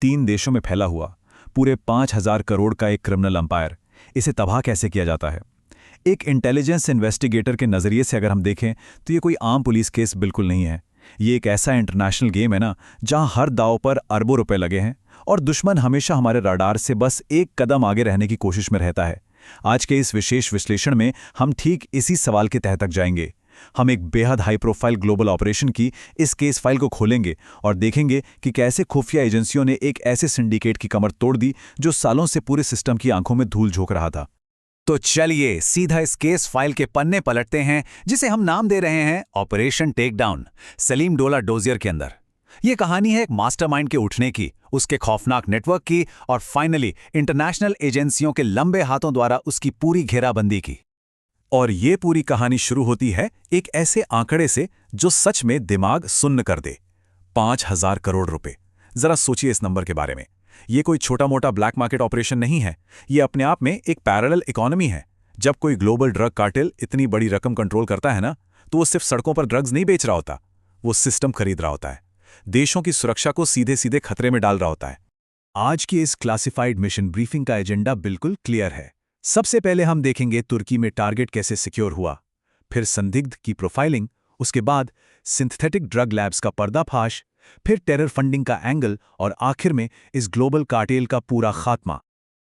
3 देशों में फैला हुआ, पूरे 5,000 करोड़ का एक क्रिमिनल अंपायर, इसे तबाह कैसे किया जाता है? एक इंटेलिजेंस इन्वेस्टिगेटर के नज़रिए से अगर हम देखें तो ये कोई आम पुलिस केस बिल्कुल नहीं है। ये एक ऐसा इंटरनेशनल गेम है ना, जहां हर दांव पर अरबों रुपए लगे हैं और दुश्मन हमेशा हमारे रडार से बस एक कदम आगे रहने की कोशिश में रहता है। आज के इस विशेष विश्लेषण में हम ठीक इसी सवाल के तह तक जाएंगे। हम एक बेहद हाई प्रोफाइल ग्लोबल ऑपरेशन की इस केस फाइल को खोलेंगे और देखेंगे कि कैसे खुफिया एजेंसियों ने एक ऐसे सिंडिकेट की कमर तोड़ दी जो सालों से पूरे सिस्टम की आंखों में धूल झोंक रहा था। तो चलिए सीधा इस केस फाइल के पन्ने पलटते हैं, जिसे हम नाम दे रहे हैं ऑपरेशन टेकडाउन, सलीम डोला डोजियर के अंदर। यह कहानी है एक मास्टरमाइंड के उठने की, उसके खौफनाक नेटवर्क की और फाइनली इंटरनेशनल एजेंसियों के लंबे हाथों द्वारा उसकी पूरी घेराबंदी की। और ये पूरी कहानी शुरू होती है एक ऐसे आंकड़े से जो सच में दिमाग सुन्न कर दे। 5,000 करोड़ रुपए। जरा सोचिए इस नंबर के बारे में। ये कोई छोटा मोटा ब्लैक मार्केट ऑपरेशन नहीं है, ये अपने आप में एक पैरेलल इकोनॉमी है। जब कोई ग्लोबल ड्रग कार्टेल इतनी बड़ी रकम कंट्रोल करता है ना, तो वो सिर्फ सड़कों पर ड्रग्स नहीं बेच रहा होता, वो सिस्टम खरीद रहा होता है, देशों की सुरक्षा को सीधे सीधे खतरे में डाल रहा होता है। आज की इस क्लासिफाइड मिशन ब्रीफिंग का एजेंडा बिल्कुल क्लियर है। सबसे पहले हम देखेंगे तुर्की में टारगेट कैसे सिक्योर हुआ, फिर संदिग्ध की प्रोफाइलिंग, उसके बाद सिंथेटिक ड्रग लैब्स का पर्दाफाश, फिर टेरर फंडिंग का एंगल और आखिर में इस ग्लोबल कार्टेल का पूरा खात्मा।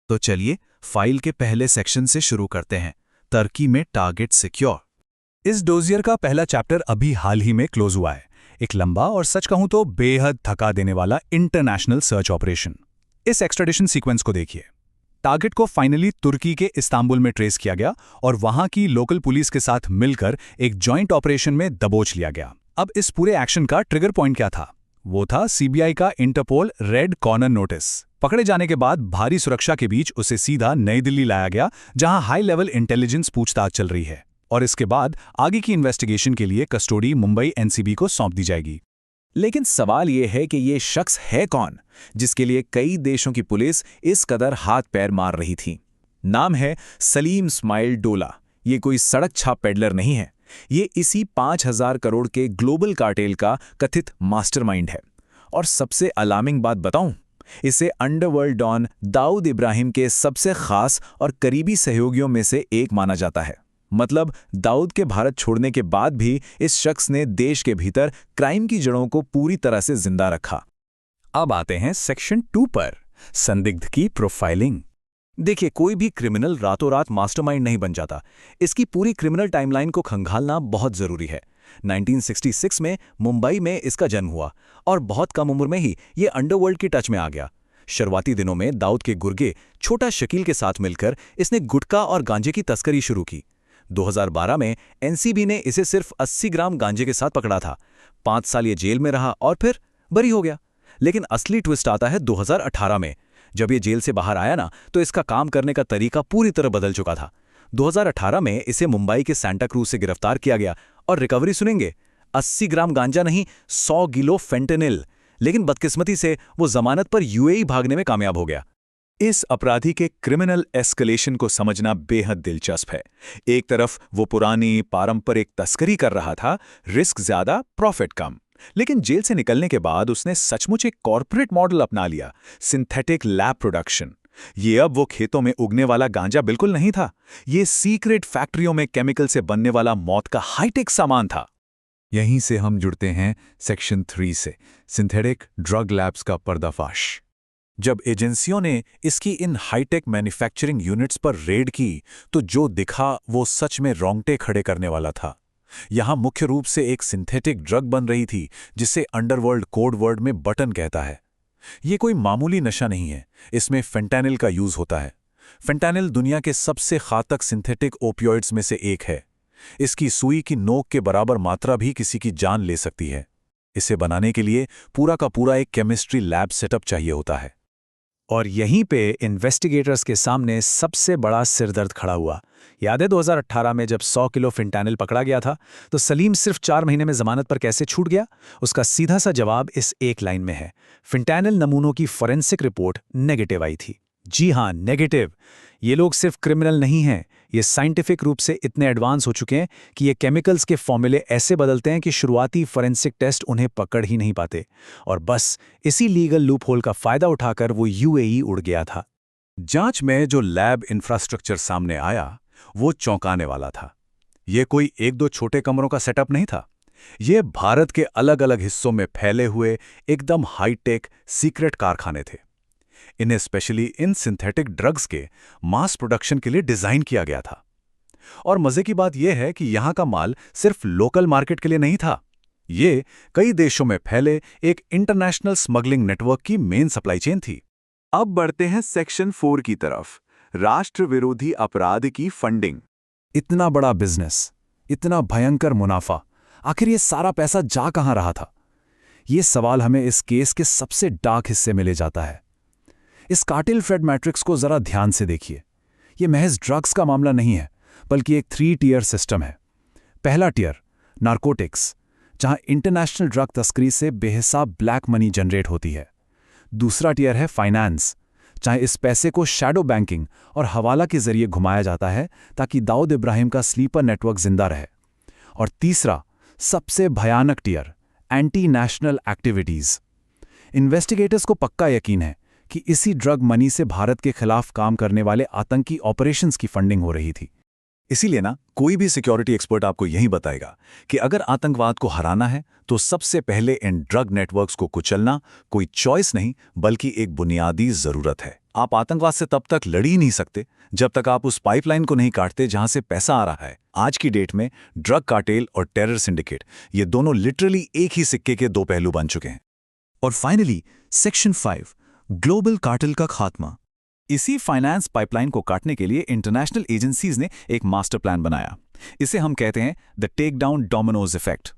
तो चलिए फाइल के पहले सेक्शन से शुरू करते हैं, तुर्की में टारगेट सिक्योर। इस डोजियर का पहला चैप्टर अभी हाल ही में क्लोज हुआ है, एक लंबा और सच कहूं तो बेहद थका देने वाला इंटरनेशनल सर्च ऑपरेशन। इस एक्सट्राडिशन सीक्वेंस को देखिए। टारगेट को फाइनली तुर्की के इस्तांबुल में ट्रेस किया गया और वहां की लोकल पुलिस के साथ मिलकर एक जॉइंट ऑपरेशन में दबोच लिया गया। अब इस पूरे एक्शन का ट्रिगर पॉइंट क्या था? वो था सीबीआई का इंटरपोल रेड कॉर्नर नोटिस। पकड़े जाने के बाद भारी सुरक्षा के बीच उसे सीधा नई दिल्ली लाया गया, जहां हाई लेवल इंटेलिजेंस पूछताछ चल रही है, और इसके बाद आगे की इन्वेस्टिगेशन के लिए कस्टोडी मुंबई एनसीबी को सौंप दी जाएगी। लेकिन सवाल यह है कि ये शख्स है कौन, जिसके लिए कई देशों की पुलिस इस कदर हाथ पैर मार रही थी? नाम है सलीम स्माइल डोला। ये कोई सड़क छाप पेडलर नहीं है, ये इसी 5,000 करोड़ के ग्लोबल कार्टेल का कथित मास्टरमाइंड है। और सबसे अलार्मिंग बात बताऊं, इसे अंडरवर्ल्ड डॉन दाऊद इब्राहिम के सबसे खास और करीबी सहयोगियों में से एक माना जाता है। मतलब दाऊद के भारत छोड़ने के बाद भी इस शख्स ने देश के भीतर क्राइम की जड़ों को पूरी तरह से जिंदा रखा। अब आते हैं सेक्शन 2 पर, संदिग्ध की प्रोफाइलिंग। देखिए, कोई भी क्रिमिनल रातों रात मास्टरमाइंड नहीं बन जाता। इसकी पूरी क्रिमिनल टाइमलाइन को खंगालना बहुत जरूरी है। 1966 में मुंबई में इसका जन्म हुआ और बहुत कम उम्र में ही ये अंडरवर्ल्ड की टच में आ गया। शुरुआती दिनों में दाऊद के गुर्गे छोटा शकील के साथ मिलकर इसने गुटखा और गांजे की तस्करी शुरू की। 2012 में एनसीबी ने इसे सिर्फ 80 ग्राम गांजे के साथ पकड़ा था। 5 साल ये जेल में रहा और फिर बरी हो गया। लेकिन असली ट्विस्ट आता है 2018 में। जब ये जेल से बाहर आया ना, तो इसका काम करने का तरीका पूरी तरह बदल चुका था। 2018 में इसे मुंबई के सांता क्रूज से गिरफ्तार किया गया और रिकवरी सुनेंगे, 80 ग्राम गांजा नहीं, 100 किलो फेंटेनिल। लेकिन बदकिस्मती से वो जमानत पर यूएई भागने में कामयाब हो गया। इस अपराधी के क्रिमिनल एस्केलेशन को समझना बेहद दिलचस्प है। एक तरफ वो पुरानी पारंपरिक तस्करी कर रहा था, रिस्क ज्यादा, प्रॉफिट कम। लेकिन जेल से निकलने के बाद उसने सचमुच एक कॉर्पोरेट मॉडल अपना लिया, सिंथेटिक लैब प्रोडक्शन। ये अब वो खेतों में उगने वाला गांजा बिल्कुल नहीं था, ये सीक्रेट फैक्ट्रियों में केमिकल से बनने वाला मौत का हाईटेक सामान था। यहीं से हम जुड़ते हैं सेक्शन 3 से, सिंथेटिक ड्रग लैब्स का पर्दाफाश। जब एजेंसियों ने इसकी इन हाईटेक मैन्युफैक्चरिंग यूनिट्स पर रेड की, तो जो दिखा वो सच में रोंगटे खड़े करने वाला था। यहां मुख्य रूप से एक सिंथेटिक ड्रग बन रही थी, जिसे अंडरवर्ल्ड कोड वर्ड में बटन कहता है। ये कोई मामूली नशा नहीं है, इसमें फेंटानिल का यूज होता है। फेंटानिल दुनिया के सबसे घातक सिंथेटिक ओपियोइड्स में से एक है। इसकी सुई की नोक के बराबर मात्रा भी किसी की जान ले सकती है। इसे बनाने के लिए पूरा का पूरा एक केमिस्ट्री लैब सेटअप चाहिए होता है। और यहीं पे इन्वेस्टिगेटर्स के सामने सबसे बड़ा सिरदर्द खड़ा हुआ। याद है 2018 में जब 100 किलो फेंटानिल पकड़ा गया था, तो सलीम सिर्फ 4 महीने में जमानत पर कैसे छूट गया? उसका सीधा सा जवाब इस एक लाइन में है। फेंटानिल नमूनों की फॉरेंसिक रिपोर्ट नेगेटिव आई थी। जी हां, नेगेटिव। ये लोग सिर्फ क्रिमिनल नहीं हैं, ये साइंटिफिक रूप से इतने एडवांस हो चुके हैं कि ये केमिकल्स के फॉर्मूले ऐसे बदलते हैं कि शुरुआती फॉरेंसिक टेस्ट उन्हें पकड़ ही नहीं पाते। और बस इसी लीगल लूपहोल का फायदा उठाकर वो यूएई उड़ गया था। जांच में जो लैब इंफ्रास्ट्रक्चर सामने आया वो चौंकाने वाला था। ये कोई एक दो छोटे कमरों का सेटअप नहीं था। ये भारत के अलग अलग हिस्सों में फैले हुए एकदम हाईटेक सीक्रेट कारखाने थे। इन्हें स्पेशली इन सिंथेटिक ड्रग्स के मास प्रोडक्शन के लिए डिजाइन किया गया था। और मजे की बात यह है कि यहां का माल सिर्फ लोकल मार्केट के लिए नहीं था। ये कई देशों में फैले एक इंटरनेशनल स्मगलिंग नेटवर्क की मेन सप्लाई चेन थी। अब बढ़ते हैं सेक्शन 4 की तरफ, राष्ट्र विरोधी अपराध की फंडिंग। इतना बड़ा बिजनेस, इतना भयंकर मुनाफा, आखिर ये सारा पैसा जा कहां रहा था? ये सवाल हमें इस केस के सबसे डार्क हिस्से में ले जाता है। इस कार्टेल फ्रेड मैट्रिक्स को जरा ध्यान से देखिए। ये महज ड्रग्स का मामला नहीं है, बल्कि एक 3 टियर सिस्टम है। पहला टियर नारकोटिक्स, जहां इंटरनेशनल ड्रग तस्करी से बेहिसाब ब्लैक मनी जनरेट होती है। दूसरा टियर है फाइनेंस, जहां इस पैसे को शैडो बैंकिंग और हवाला के जरिए घुमाया जाता है ताकि दाऊद इब्राहिम का स्लीपर नेटवर्क जिंदा रहे। और तीसरा सबसे भयानक tier anti national activities. Investigators को पक्का यकीन है कि इसी ड्रग मनी से भारत के खिलाफ काम करने वाले आतंकी ऑपरेशंस की फंडिंग हो रही थी। इसीलिए ना कोई भी सिक्योरिटी एक्सपर्ट आपको यही बताएगा कि अगर आतंकवाद को हराना है तो सबसे पहले इन ड्रग नेटवर्क्स को कुचलना कोई चॉइस नहीं बल्कि एक बुनियादी जरूरत है। आप आतंकवाद से तब तक लड़ ही नहीं सकते जब तक आप उस पाइपलाइन को नहीं काटते जहां से पैसा आ रहा है। आज की डेट में ड्रग कार्टेल और टेरर सिंडिकेट, ये दोनों लिटरली एक ही सिक्के के दो पहलू बन चुके हैं। और फाइनली सेक्शन 5, ग्लोबल कार्टेल का खात्मा। इसी फाइनेंस पाइपलाइन को काटने के लिए इंटरनेशनल एजेंसीज ने एक मास्टर प्लान बनाया। इसे हम कहते हैं the take down dominoes effect.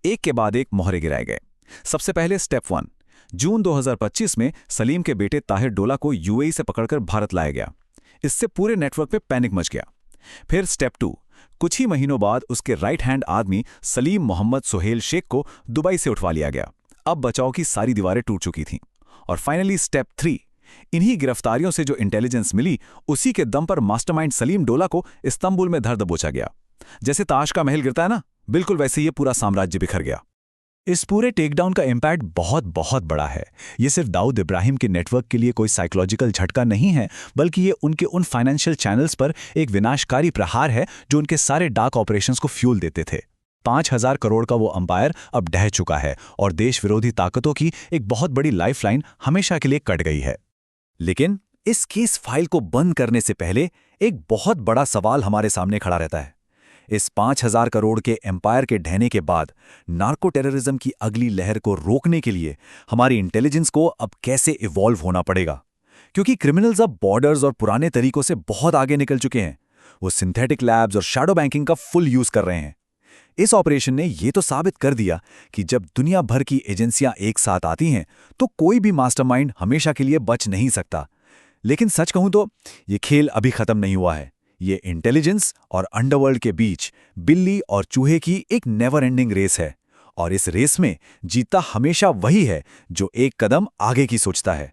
एक के बाद एक मोहरे गिराए गए। सबसे पहले स्टेप 1, जून 2025 में सलीम के बेटे ताहिर डोला को यूएई से पकड़कर भारत लाया गया। इससे पूरे नेटवर्क पे पैनिक मच गया। फिर स्टेप 2, कुछ ही महीनों बाद उसके राइट हैंड आदमी सलीम मोहम्मद सुहेल शेख को दुबई से उठवा लिया गया। अब बचाव की सारी दीवारें टूट चुकी थीं। और फाइनली स्टेप 3, इन्हीं गिरफ्तारियों से जो इंटेलिजेंस मिली उसी के दम पर मास्टरमाइंड सलीम डोला को इस्तांबुल में धर दबोचा गया। जैसे ताश का महल गिरता है ना, बिल्कुल वैसे ये पूरा साम्राज्य बिखर गया। इस पूरे टेकडाउन का इम्पैक्ट बहुत बहुत बड़ा है। ये सिर्फ दाऊद इब्राहिम के नेटवर्क के लिए कोई साइकोलॉजिकल झटका नहीं है, बल्कि ये उनके उन फाइनेंशियल चैनल्स पर एक विनाशकारी प्रहार है जो उनके सारे डार्क ऑपरेशंस को फ्यूल देते थे। 5,000 करोड़ का वो अंपायर अब ढह चुका है और देश विरोधी ताकतों की एक बहुत बड़ी लाइफलाइन हमेशा के लिए कट गई है। लेकिन इस केस फाइल को बंद करने से पहले एक बहुत बड़ा सवाल हमारे सामने खड़ा रहता है। इस 5,000 करोड़ के एम्पायर के ढहने के बाद नार्को टेररिज्म की अगली लहर को रोकने के लिए हमारी इंटेलिजेंस को अब कैसे इवॉल्व होना पड़ेगा, क्योंकि क्रिमिनल्स अब बॉर्डर्स और पुराने तरीकों से बहुत आगे निकल चुके हैं। वो सिंथेटिक लैब्स और शैडो बैंकिंग का फुल यूज कर रहे हैं। इस ऑपरेशन ने यह तो साबित कर दिया कि जब दुनिया भर की एजेंसियां एक साथ आती हैं तो कोई भी मास्टरमाइंड हमेशा के लिए बच नहीं सकता। लेकिन सच कहूं तो ये खेल अभी खत्म नहीं हुआ है। ये इंटेलिजेंस और अंडरवर्ल्ड के बीच बिल्ली और चूहे की एक नेवर एंडिंग रेस है, और इस रेस में जीतता हमेशा वही है जो एक कदम आगे की सोचता है।